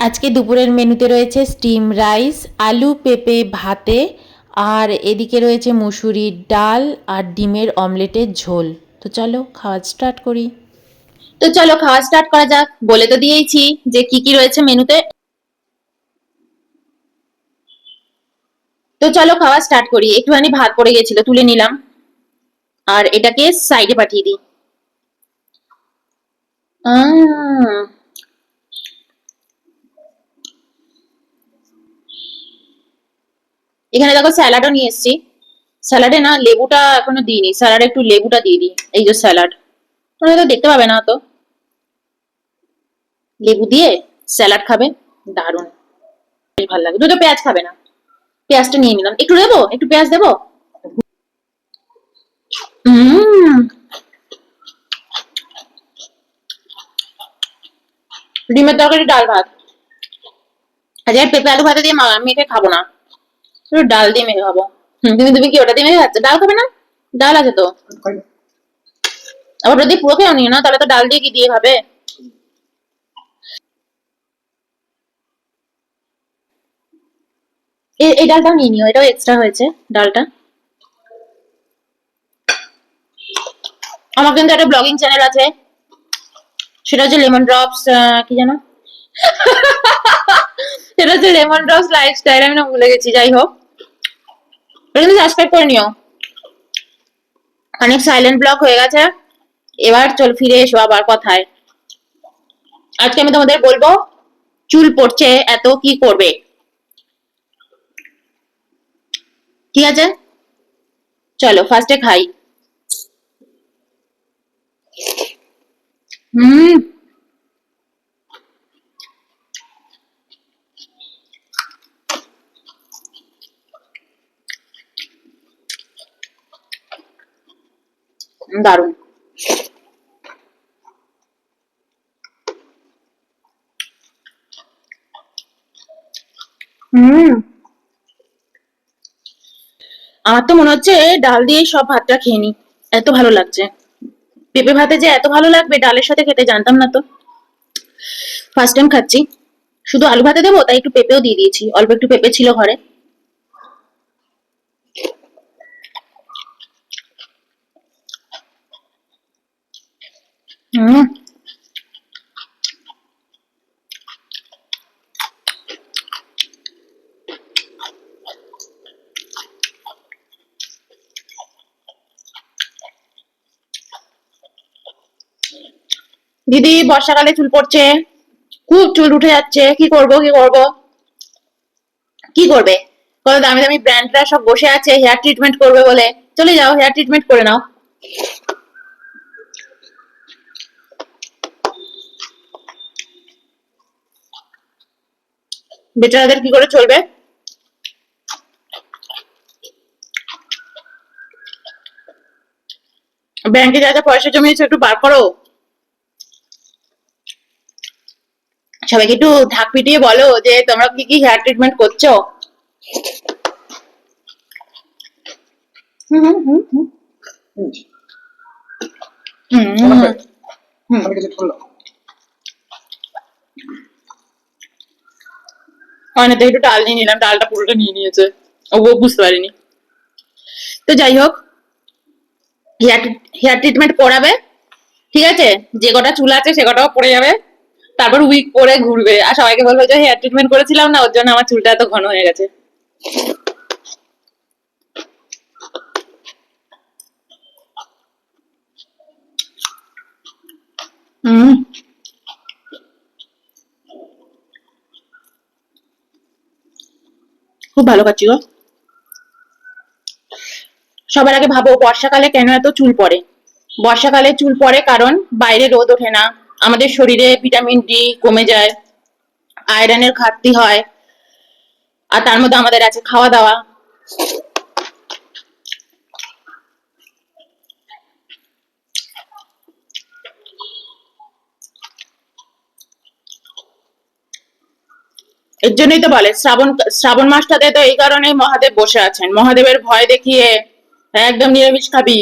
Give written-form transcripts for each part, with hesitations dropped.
আজকে দুপুরের মেনুতে রয়েছে স্টিম রাইস, আলু পেঁপে ভাতে, আর এদিকে রয়েছে মুসুরির ডাল আর ডিমের অমলেটের ঝোল। তো চলো খাওয়া স্টার্ট করি। তো চলো খাওয়া স্টার্ট করা যাক। বলে তো দিয়েইছি যে কি কি রয়েছে মেনুতে। তো চলো খাওয়া স্টার্ট করি। একটুখানি ভাত পড়ে গেছিল, তুলে নিলাম, আর এটাকে সাইডে পাঠিয়ে দিই। এখানে দেখো স্যালাডও নিয়ে এসেছি। স্যালাডে না লেবুটা এখনো দিইনি, স্যালাডে একটু লেবুটা দিয়ে দিই। এই যে স্যালাড, তোমরা তো দেখতে পাবে না তো। লেবু দিয়ে স্যালাড খাবে, দারুণ, বেশ ভালো লাগে। দুটো পেঁয়াজ খাবে না, পেঁয়াজটা নিয়ে নিলাম। একটু দেবো, একটু পেঁয়াজ দেবো। হুম, ডিমের তরকারি, ডাল ভাত। আজকে পেঁপে আলু ভাতে দিয়ে মেখে খাবো না, শুধু ডাল দিয়ে মেখে খাবো। তুমি তুমি কি ওটা দিয়ে মেখে খাচ্ছ? ডাল খাবে না? ডাল আছে তো। আবার যদি পুরো খেয়েও নিও না, তাহলে তো ডাল দিয়ে কি দিয়ে খাবে? এই ডালটাও নিয়ে নিও, এটাও এক্সট্রা হয়েছে ডালটা। আমার কিন্তু একটা ব্লগিং চ্যানেল আছে, সেটা হচ্ছে লেমন ড্রপস, কি জানো, সেটা হচ্ছে লেমন ড্রপস লাইফস্টাইল। আমি না ভুলে গেছি, যাই হোক, ওটা কিন্তু সাবস্ক্রাইব করে নিও। অনেক সাইলেন্ট ব্লগ হয়ে গেছে, এবার চল ফিরে এসো আবার কথায়। আজকে আমি তোমাদের বলবো চুল পড়ছে এত কি করবে। ঠিক আছে, চলো ফার্স্টে খাই। হুম, দারুন। হুম, আমার তো মনে হচ্ছে ডাল দিয়ে সব ভাতটা খেয়ে নি, এত ভালো লাগছে। পেঁপে ভাতে যে এত ভালো লাগবে ডালের সাথে খেতে জানতাম না তো, ফার্স্ট টাইম খাচ্ছি। শুধু আলু ভাতে দেবো তাই একটু পেঁপেও দিয়ে দিয়েছি, অল্প একটু পেঁপে ছিল ঘরে। হুম, দিদি বর্ষাকালে চুল পড়ছে, খুব চুল উঠে যাচ্ছে, কি করব কি করব। কি করবে, কত দামি দামি ব্র্যান্ডরা সব বসে আছে হেয়ার ট্রিটমেন্ট করবে বলে, চলে যাও হেয়ার ট্রিটমেন্ট করে নাও। বেচারাদের কি করে চলবে। ব্যাংকে যা যা পয়সা জমিয়েছো একটু বার করো। সবাইকে একটু ঢাক পিটিয়ে বলো যে তোমরা কি কি হেয়ার ট্রিটমেন্ট করছো। হুম হুম হুম হুম হুম হুম হুম। অনেক একটু ডাল নিয়ে নিলাম, ডালটা পুরোটা নিয়ে নিয়েছে, ও বুঝতে পারিনি। তো যাই হোক, হেয়ার হেয়ার ট্রিটমেন্ট করাবে, ঠিক আছে, যে কটা চুল আছে সে কটাও পড়ে যাবে, তারপর উইক পরে ঘুরবে আর সবাইকে বলবে যে হেয়ার ট্রিটমেন্ট করেছিলাম না, ওর জন্য আমার চুলটা এত ঘন হয়ে গেছে। হুম, খুব ভালো খাচ্ছি গো। সবার আগে ভাবো বর্ষাকালে কেন এত চুল পড়ে। বর্ষাকালে চুল পড়ে কারণ বাইরে রোদ ওঠে না, আমাদের শরীরে ভিটামিন ডি কমে যায়, আয়রনের ঘাটতি হয়, আর তার মধ্যে আমাদের আছে খাওয়া দাওয়া। এর জন্যই তো বলে শ্রাবণ শ্রাবণ মাসটাতে তো এই কারণেই মহাদেব বসে আছেন, মহাদেবের ভয় দেখিয়ে একদম নিরামিষ খাবি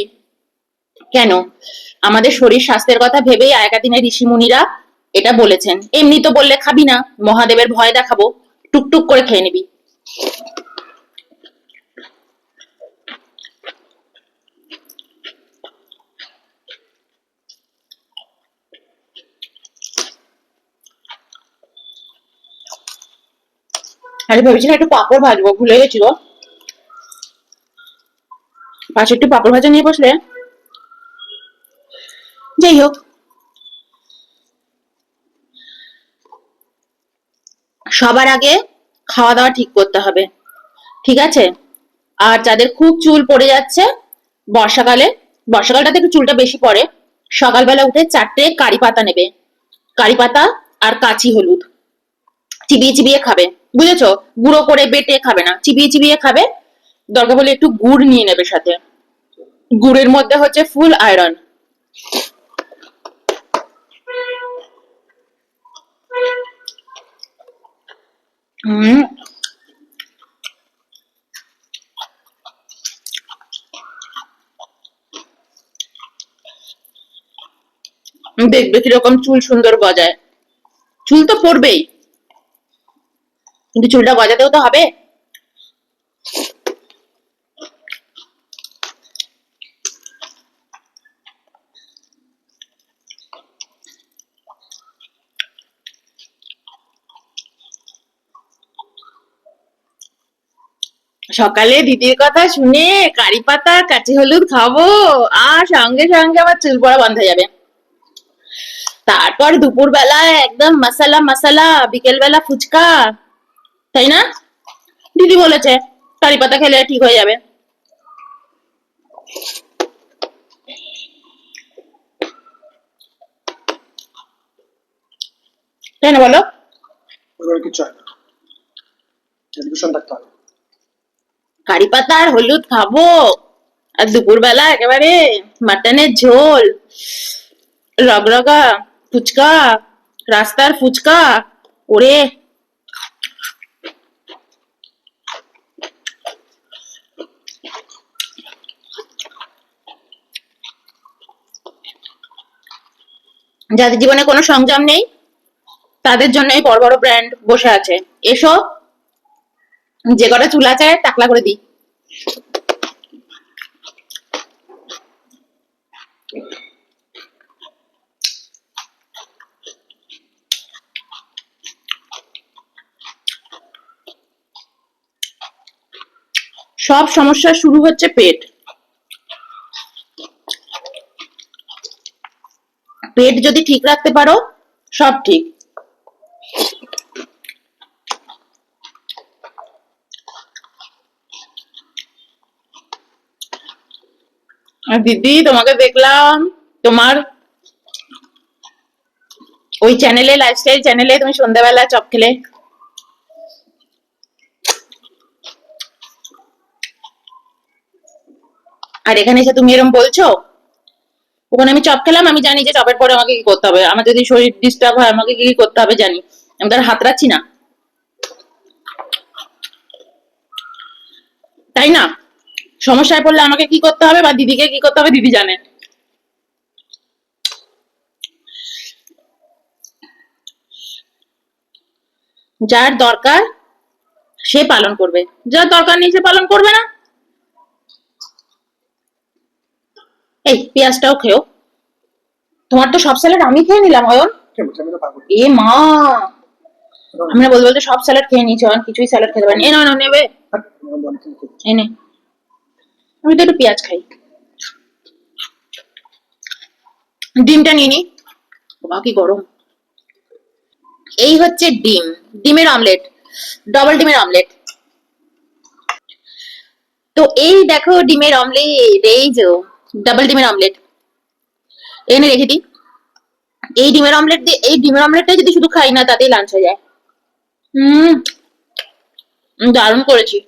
কেন। আমাদের শরীর স্বাস্থ্যের কথা ভেবেই আগেকার দিনের ঋষি মুনিরা এটা বলেছেন। এমনি তো বললে খাবি না, মহাদেবের ভয় দেখাবো, টুকটুক করে খেয়ে নিবি। আরে ভেবেছিলাম একটু পাঁপড় ভাজবো, ভুলে গেছিল। পাশে একটু পাঁপড় ভাজা নিয়ে বসলে। যাই হোক, সবার আগে খাওয়া দাওয়া ঠিক করতে হবে, ঠিক আছে? আর যাদের খুব চুল পড়ে যাচ্ছে বর্ষাকালে, বর্ষাকালটাতে একটু চুলটা বেশি পড়ে, সকালবেলা উঠে 4টে কারি পাতা নেবে। কারি পাতা আর কাঁচি হলুদ চিবিয়ে চিবিয়ে খাবে, বুঝেছো? গুঁড়ো করে বেটে খাবে না, চিবিয়ে চিবিয়ে খাবে। দরকার হলে একটু গুড় নিয়ে নেবে সাথে। গুড়ের মধ্যে হচ্ছে ফুল আয়রন। হুম, দেখবে কিরকম চুল সুন্দর গজায়। চুল তো পড়বেই, কিন্তু চুলটা গজাতেও তো হবে। সকালে দিদির কথা শুনে কারি পাতা কাঁচি হলুদ খাবো, আর সঙ্গে সঙ্গে আমার চুল পড়া বন্ধ হয়ে যাবে। তারপর দুপুর বেলায় একদম মশলা মশলা, বিকেল বেলা ফুচকা, তাই না? দিদি বলেছে কারি পাতা খেলে ঠিক হয়ে যাবে, তাই না বলো? কিছু হয় না, এডুকেশন থাকতে হবে। কারি পাতা আর হলুদ খাবো, আর দুপুর বেলা একেবারে মাটনের ঝোল, রগরগা ফুচকা, রাস্তার ফুচকা ওরে। যাদের জীবনে কোনো সংযম নেই তাদের জন্য এই বড় বড় ব্র্যান্ড বসে আছে। এসো, যে কটা চুল আছে টাকলা করে দিই। সব সমস্যা শুরু হচ্ছে পেট। পেট যদি ঠিক রাখতে পারো সব ঠিক। আর দিদি তোমাকে দেখলাম তোমার ওই চ্যানেলে, লাইফস্টাইল চ্যানেলে, তুমি সন্ধ্যাবেলা চপ খেলে। আর এখানে এসে তুমি এরকম বলছো। ওখানে আমি চপ খেলাম, আমি জানি যে চপের পরে আমাকে কি করতে হবে, আমার যদি শরীর ডিস্টার্ব হয় আমাকে কি করতে হবে জানি, আমি তার হাত রাখছি না, তাই না? সমস্যায় পড়লে আমাকে কি করতে হবে বা দিদিকে কি করতে হবে দিদি জানে। যার দরকার সে পালন করবে, যার দরকার নেই সে পালন করবে না। এই পেঁয়াজটাও খেও। তোমার তো সব স্যালাড আমি খেয়ে নিলাম অয়ন। এ মা, আমরা বলতে বলতে সব স্যালাড খেয়ে নিয়েছি, অয়ন কিছুই স্যালাড খেতে পারিনি। এ না নেবে, এনে আমি তো একটু পেঁয়াজ খাই। ডিমটা নিয়ে নি, বাবা কি গরম। এই হচ্ছে ডিম, ডিমের অমলেট, ডবল ডিমের অমলেট। তো এই দেখো ডিমের অমলেট, এই যে ডাবল ডিমের অমলেট এনে রেখে দিই। এই ডিমের অমলেট দিয়ে, এই ডিমের অমলেটটা যদি শুধু খাই না তাতেই লাঞ্চ হয়ে যায়। হুম, দারুণ করেছি।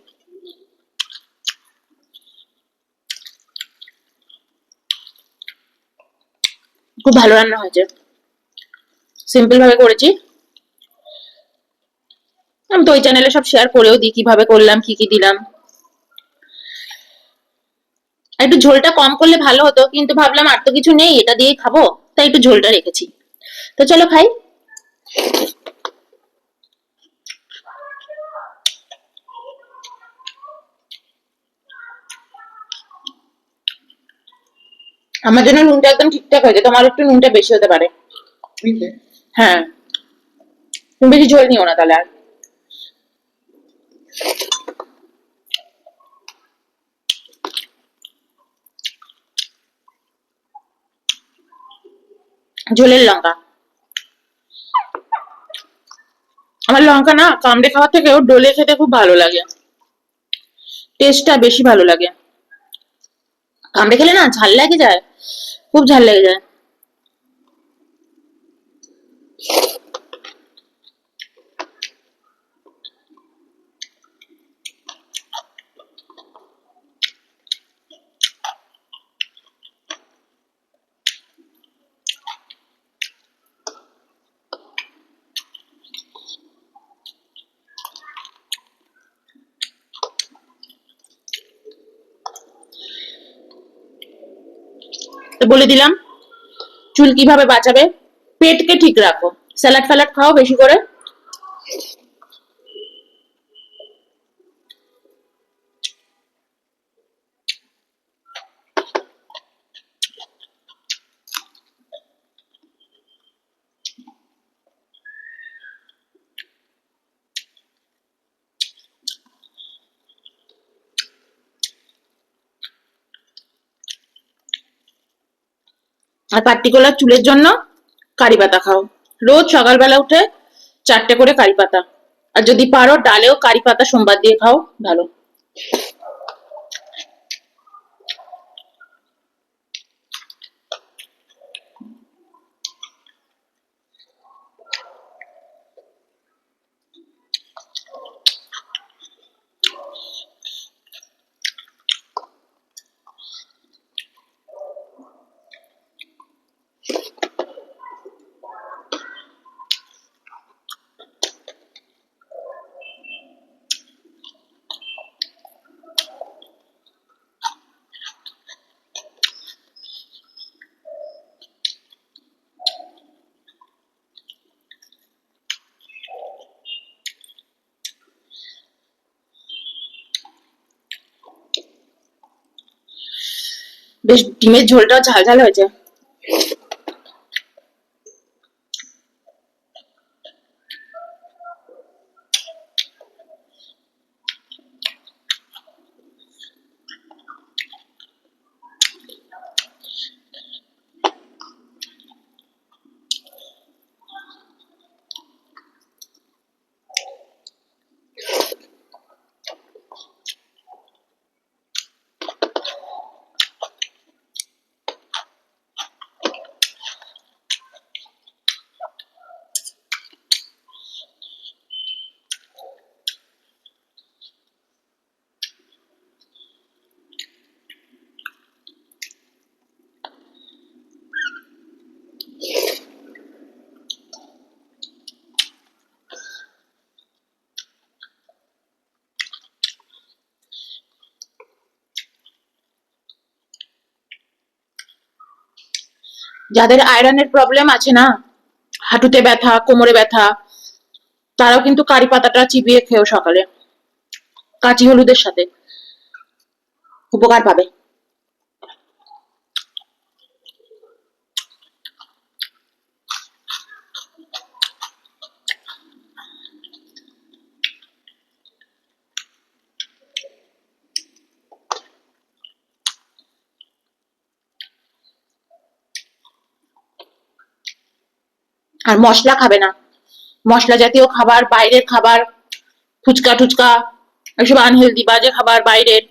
খুব ভালো রান্না হয়েছে, সিম্পল ভাবে করেছি। আমি তো ওই চ্যানেলে সব শেয়ার করেও দিই কিভাবে করলাম, কি কি দিলাম। একটু ঝোলটা কম করলে ভালো হতো, কিন্তু ভাবলাম আর তো কিছু নেই, এটা দিয়েই খাবো, তাই একটু ঝোলটা রেখেছি। তো চলো খাই। আমার জন্য নুনটা একদম ঠিকঠাক হয়েছে, তোমার একটু নুনটা বেশি হতে পারে। হ্যাঁ, তুমি বেশি ঝোল নিও না তাহলে। আর ঝোলের লঙ্কা, আমার লঙ্কা না কামড়ে খাওয়ার থেকেও ডলে খেতে খুব ভালো লাগে, টেস্টটা বেশি ভালো লাগে। কামড়ে খেলে না ঝাল লেগে যায়, খুব ঝাল লেগে যায়। তো বলে দিলাম চুল কিভাবে বাঁচাবে। পেটকে ঠিক রাখো, স্যালাড ফ্যালাড খাও বেশি করে। আর পার্টিকুলার চুলের জন্য কারি পাতা খাও, রোজ সকালবেলা উঠে 4টে করে কারি পাতা। আর যদি পারো ডালেও কারি পাতা সোমবার দিয়ে খাও, ভালো। বেশ ডিমের ঝোলটাও ঝাল ঝাল হয়েছে। যাদের আয়রনের প্রবলেম আছে না, হাঁটুতে ব্যথা, কোমরে ব্যথা, তারাও কিন্তু কারি পাতাটা চিবিয়ে খেও সকালে কাঁচি হলুদের সাথে, উপকার পাবে। আর মশলা খাবে না, মশলা জাতীয় খাবার, বাইরের খাবার, ফুচকা টুচকা, এসব আনহেলদি বাজে খাবার বাইরের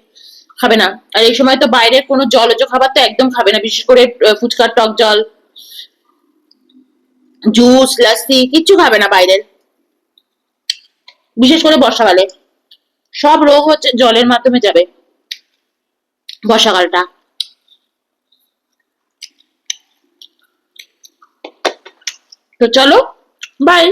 খাবে না। আর এই সময় তো বাইরের কোনো জলজ খাবার তো একদম খাবে না, বিশেষ করে ফুচকার টক জল, জুস, লাসি কিচ্ছু খাবে না বাইরের, বিশেষ করে বর্ষাকালে। সব রোগ হচ্ছে জলের মাধ্যমে যাবে বর্ষাকালটা। তো চলো, বাই।